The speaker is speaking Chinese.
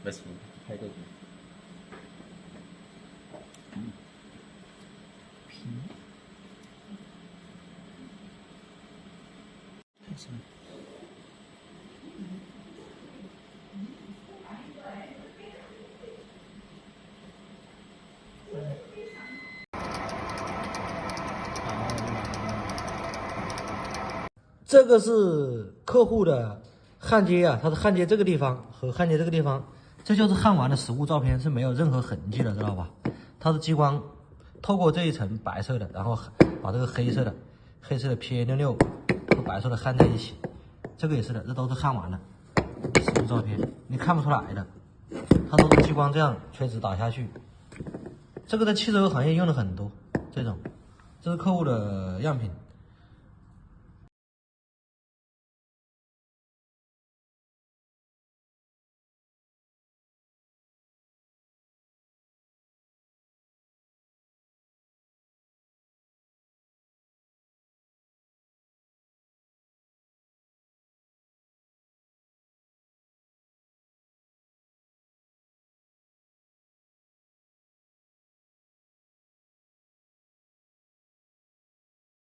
没错，拍个。开始。这个是客户的焊接啊，它是焊接这个地方和焊接这个地方，这就是焊完的实物照片，是没有任何痕迹的，知道吧？它是激光透过这一层白色的，然后把这个黑色的P66和白色的焊在一起，这个也是的，这都是焊完的实物照片，你看不出来的，它都是激光这样垂直打下去。这个在汽车行业用的很多，这种，这是客户的样品。